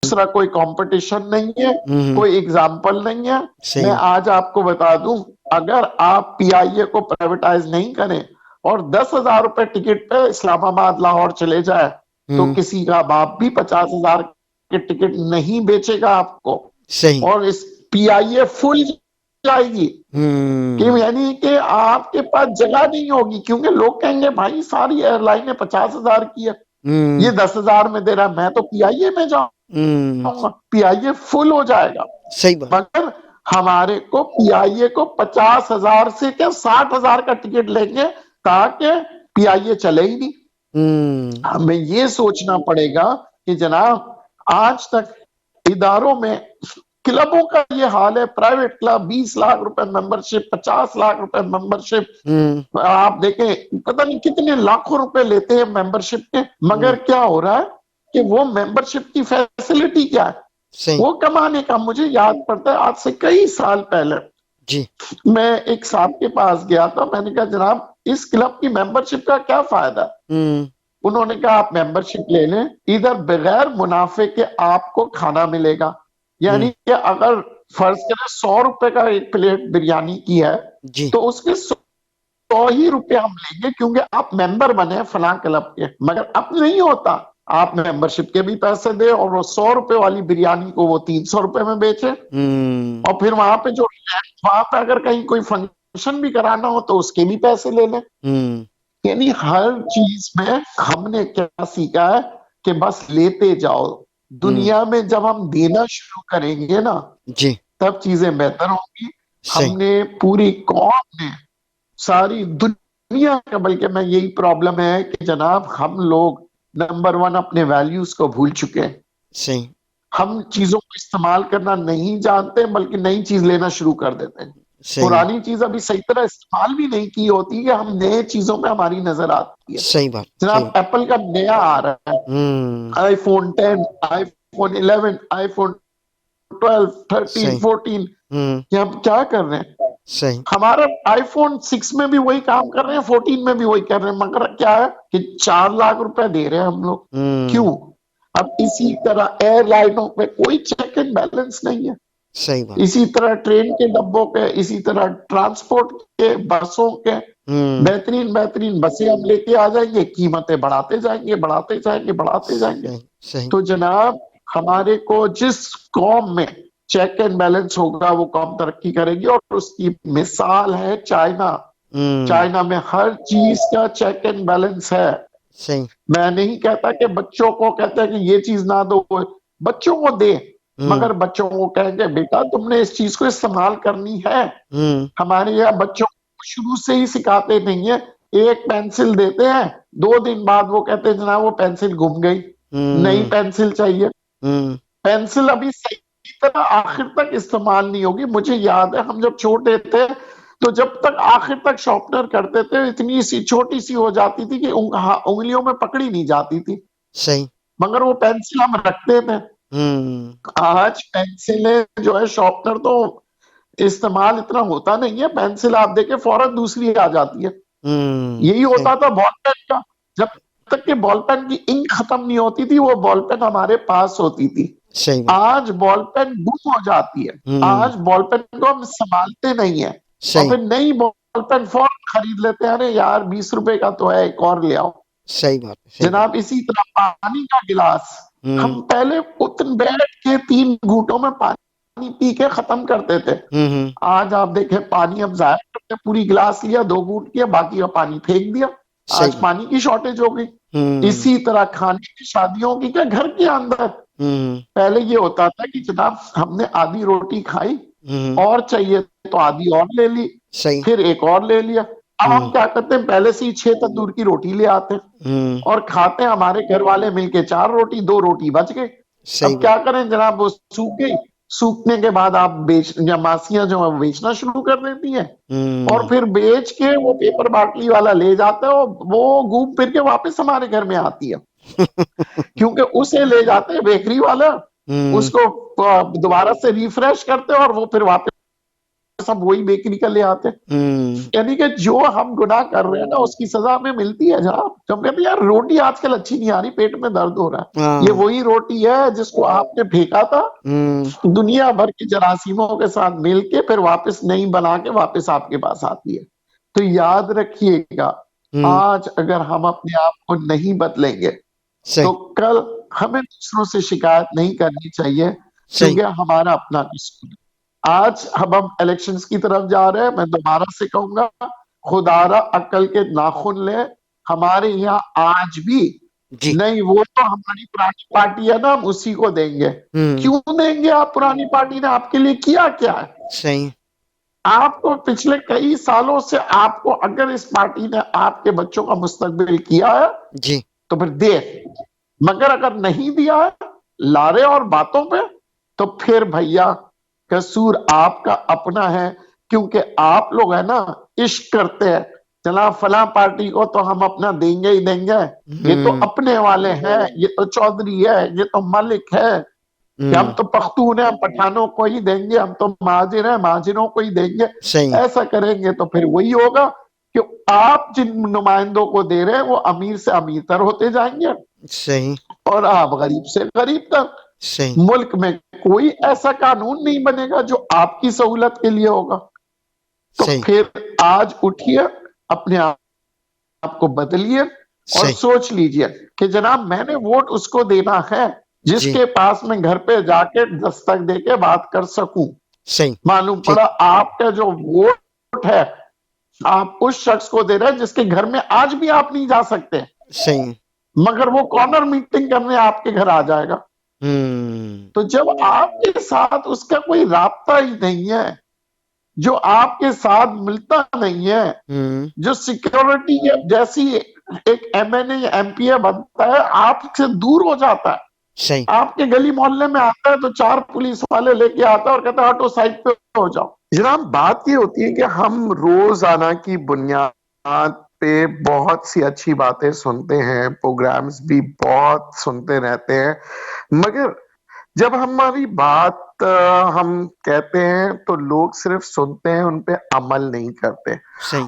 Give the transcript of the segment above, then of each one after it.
दूसरा कोई कंपटीशन नहीं है, कोई एग्जाम्पल नहीं है। सही। मैं आज आपको बता दूं, अगर आप पीआईए को प्राइवेटाइज नहीं करें और 10,000 रुपए टिकट पे इस्लामाबाद लाहौर चले जाए, तो किसी का बाप भी 50,000 के टिकट नहीं बेचेगा आपको। सही। और इस पीआईए फुल जाएगी कि यानी कि आपके पास जगह नहीं होगी, क्योंकि लोग कहेंगे भाई सारी एयरलाइनें 50,000 की है, ये 10,000 में दे रहा है, मैं तो पीआईए में जाऊंगा। पीआईए फुल हो जाएगा। सही बात। मगर हमारे को पीआईए को 50,000 से क्या 60,000 का टिकट लेंगे ताकि पीआईए चले ही नहीं। हमें ये सोचना पड़ेगा कि जनाब आज तक इदारों में क्लबों का ये हाल है, प्राइवेट क्लब 20 लाख रुपए मेंबरशिप, 50 लाख रुपए मेंबरशिप, आप देखें पता नहीं कितने लाखों रुपए लेते हैं मेंबरशिप के। मगर क्या हो रहा है कि वो मेंबरशिप की फैसिलिटी क्या है, वो कमाने का। मुझे याद पड़ता है आज से कई साल पहले जी, मैं एक साहब के पास गया था, मैंने कहा जनाब इस क्लब की मेंबरशिप का क्या फायदा। उन्होंने कहा आप मेंबरशिप ले लें, इधर बगैर मुनाफे के आपको खाना मिलेगा। यानी कि अगर फर्ज करें 100 रुपए का एक प्लेट बिरयानी की है, तो उसके 100 ही रुपए हम लेंगे क्योंकि आप मेंबर बने फलां क्लब के। मगर अब नहीं होता, आप मेंबरशिप के भी पैसे दे और वो 100 रुपए वाली बिरयानी को वो 300 रुपए में बेचे। और फिर वहां पे जो वहां पे अगर कहीं कोई फंक्शन भी कराना हो तो उसके भी पैसे ले लें। यानी हर चीज में हमने क्या सीखा है कि बस लेते जाओ। दुनिया में जब हम देना शुरू करेंगे ना जी, तब चीजें बेहतर होंगी। हमने पूरी कौम ने, सारी दुनिया का, बल्कि मैं यही प्रॉब्लम है कि जनाब हम लोग नंबर 1 अपने वैल्यूज को भूल चुके हैं। सही। हम चीजों को इस्तेमाल करना नहीं जानते बल्कि नई चीज लेना शुरू कर देते हैं। पुरानी चीज अभी सही तरह इस्तेमाल भी नहीं की होती कि हम नए चीजों में हमारी नजर आती है। सही बात। जनाब एप्पल का नया आ रहा है, आईफोन 10, आईफोन 11, आईफोन 12, 13, 14, ये हम क्या कर रहे हैं। सही। हमारा आईफोन 6 में भी वही काम कर रहे हैं, 14 में भी वही कर रहे हैं, मगर क्या है कि 4 लाख रुपए दे रहे हैं हम लोग। क्यों? अब इसी तरह एयरलाइनों पे कोई चेक एंड बैलेंस नहीं है। सही बात। इसी तरह ट्रेन के डब्बों पे, इसी तरह ट्रांसपोर्ट के, बसों के, बेहतरीन बेहतरीन बसें हम लेके आ जाएंगे, कीमतें बढ़ाते जाएंगे बढ़ाते जाएंगे बढ़ाते जाएंगे। सही। तो जनाब हमारे को जिस कौम में चेक एंड बैलेंस होगा वो कौम तरक्की करेगी। और उसकी मिसाल है चाइना। चाइना में हर चीज का चेक एंड बैलेंस है। सही। मैं नहीं कहता कि बच्चों को कहते हैं कि ये चीज ना दो, बच्चों को दे, मगर बच्चों को कहेंगे बेटा तुमने इस चीज को इस्तेमाल करनी है। हमारे यहाँ बच्चों को शुरू से ही सिखाते नहीं है। एक पेंसिल देते हैं, 2 दिन बाद वो कहते हैं जनाब वो पेंसिल गुम गई, नई पेंसिल चाहिए। पेंसिल अभी सही तरह आखिर तक इस्तेमाल नहीं होगी। मुझे याद है हम जब छोटे थे तो जब तक आखिर तक शॉर्पनर करते थे इतनी सी छोटी सी हो जाती थी कि उंगलियों में पकड़ी नहीं जाती थी। सही। मगर वो पेंसिल हम रखते थे। आज पेंसिलें जो है शॉर्पनर तो इस्तेमाल इतना होता नहीं है, पेंसिल आप देखे फौरन दूसरी आ जाती है। यही होता था बॉल पेन का, जब तक कि बॉल पेन की इंक खत्म नहीं होती थी वो बॉल पेन हमारे पास होती थी। आज बॉल पेन गुम हो जाती है। आज बॉल पेन को हम संभालते नहीं है और फिर नई बॉल पेन फौरन खरीद लेते हैं। अरे यार 20 रुपए का तो है, एक और ले आओ। सही बात। जनाब इसी तरह पानी का गिलास हम पहले उतन बैठ के 3 घूंटों में पानी पी के खत्म करते थे। आज आप देखें पानी अब जाया करते, पूरी गिलास लिया, 2 घूंट किया, बाकी का पानी फेंक दिया। आज पानी की शॉर्टेज हो गई। इसी तरह खाने की, शादियों की, क्या घर के अंदर पहले ये होता था कि जनाब हमने आधी रोटी खाई और चाहिए तो आधी और ले ली, फिर एक और ले लिया। अब हम क्या करते हैं, पहले से ही 6 तंदूर की रोटी ले आते हैं और खाते हैं। हमारे घर वाले मिलके 4 रोटी, 2 रोटी बच गए। अब क्या करें जनाब, वो सूख गई। सूखने के बाद आप मासियां जो है बेचना शुरू कर देती हैं और फिर बेच के वो पेपर बाटली वाला ले जाता है, वो घूम फिर के वापस हमारे घर में आती है क्योंकि उसे ले जाते हैं बेकरी वाला, उसको दोबारा से रिफ्रेश करते हैं और वो फिर वापस सब वही बेकरी का ले आते हैं। यानी कि जो हम गुनाह कर रहे हैं ना उसकी सजा हमें मिलती है जनाब। तो हम कहते हैं यार रोटी आजकल अच्छी नहीं आ रही, पेट में दर्द हो रहा है, ये वही रोटी है जिसको आपने फेंका था दुनिया भर के जरासीमों के साथ मिलके, फिर वापस नई बना के वापस आपके पास आती है। तो याद रखिएगा, आज अगर हम अपने आप को नहीं बदलेंगे तो कल हमें दूसरों से शिकायत नहीं करनी चाहिए, क्योंकि हमारा अपना कसूर है। आज हम इलेक्शंस की तरफ जा रहे हैं। मैं दोबारा से कहूंगा, खुदारा अक्ल के नाखून ले। हमारे यहाँ आज भी नहीं, वो तो हमारी पुरानी पार्टी है ना, हम उसी को देंगे। क्यों देंगे? आप पुरानी पार्टी ने आपके लिए किया क्या है? सही। आपको पिछले कई सालों से, आपको अगर इस पार्टी ने आपके बच्चों का मुस्तकबिल किया है जी तो फिर दे, मगर अगर नहीं दिया है लारे और बातों पे, तो फिर भैया कसूर आपका अपना है। क्योंकि आप लोग है ना इश्क करते हैं, चला फला पार्टी को तो हम अपना देंगे ही देंगे, ये तो अपने वाले हैं, ये तो चौधरी है, ये तो मलिक है, कि हम तो पख्तून है, हम पठानों को ही देंगे, हम तो महाजिर हैं, महाजिरों को ही देंगे। ऐसा करेंगे तो फिर वही होगा कि आप जिन नुमाइंदों को दे रहे हैं वो अमीर से अमीरतर होते जाएंगे, सही, और आप गरीब से गरीब तक। सही। मुल्क में कोई ऐसा कानून नहीं बनेगा जो आपकी सहूलत के लिए होगा। तो फिर आज उठिए, अपने आप को बदलिए और सोच लीजिए कि जनाब मैंने वोट उसको देना है जिसके पास मैं घर पे जाके दस्तक देके बात कर सकूं। सही। मालूम पड़ा आपका जो वोट है आप उस शख्स को दे रहे हैं जिसके घर में आज भी आप नहीं जा सकते, सही, मगर वो कॉर्नर मीटिंग करने आपके घर आ जाएगा। तो जब आपके साथ उसका कोई राब्ता ही नहीं है, जो आपके साथ मिलता नहीं है, जो सिक्योरिटी जैसी एक एमएनए एमपीए बनता है आपसे दूर हो जाता है। सही। आपके गली मोहल्ले में आता है तो 4 पुलिस वाले लेके आता है और कहता है ऑटो साइड पे हो जाओ। जनाब बात ये होती है कि हम रोजाना की बुनियाद पे बहुत सी अच्छी बातें सुनते हैं, प्रोग्राम्स भी बहुत सुनते रहते हैं, मगर जब हमारी बात हम कहते हैं तो लोग सिर्फ सुनते हैं, उन पे अमल नहीं करते।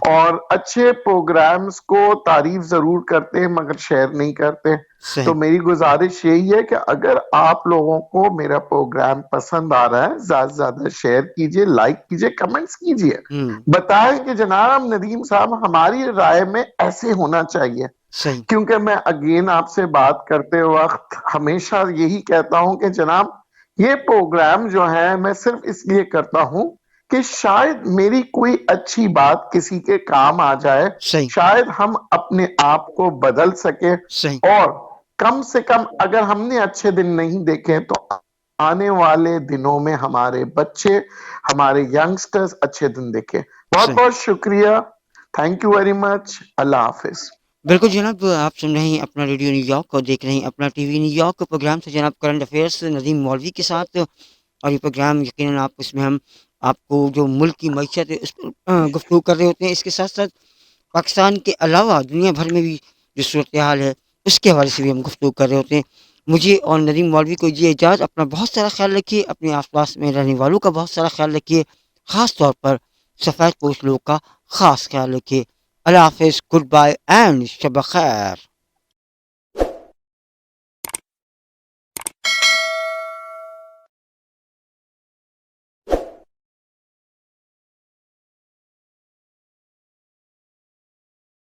और अच्छे प्रोग्राम्स को तारीफ जरूर करते हैं मगर शेयर नहीं करते। तो मेरी गुजारिश यही है कि अगर आप लोगों को मेरा प्रोग्राम पसंद आ रहा है, ज्यादा से ज्यादा शेयर कीजिए, लाइक कीजिए, कमेंट्स कीजिए, बताएं कि जनाब नदीम साहब हमारी राय में ऐसे होना चाहिए। क्योंकि मैं अगेन आपसे बात करते वक्त हमेशा यही कहता हूं कि जनाब ये प्रोग्राम जो है मैं सिर्फ इसलिए करता हूं कि शायद मेरी कोई अच्छी बात किसी के काम आ जाए, शायद हम अपने आप को बदल सके, और कम से कम अगर हमने अच्छे दिन नहीं देखे तो आने वाले दिनों में हमारे बच्चे, हमारे यंगस्टर्स अच्छे दिन देखें। बहुत बहुत शुक्रिया, थैंक यू वेरी मच, अल्लाह हाफिज। बिल्कुल जनाब, आप सुन रहे हैं अपना रेडियो न्यूयॉर्क और देख रहे हैं अपना टीवी न्यूयॉर्क प्रोग्राम से जनाब करंट अफेयर्स नदीम मौलवी के साथ। और ये प्रोग्राम यकीनन आप इसमें हम आपको जो मुल्क की मैशत है उस पर गुफ्तगू कर रहे होते हैं। इसके साथ साथ पाकिस्तान के अलावा दुनिया भर में भी जो सूरत हाल है उसके हवाले से भी हम गुफ्तगू कर रहे होते हैं। मुझे और नदीम मौलवी को ये इजाज़त, अपना बहुत सारा ख्याल रखिए, अपने आसपास में रहने वालों का बहुत सारा ख्याल रखिए, ख़ास तौर पर सफ़ेद पोश लोगों का ख़ास ख्याल रखिए। अल्लाह हाफ़िज़, गुड बाय एंड शब खैर।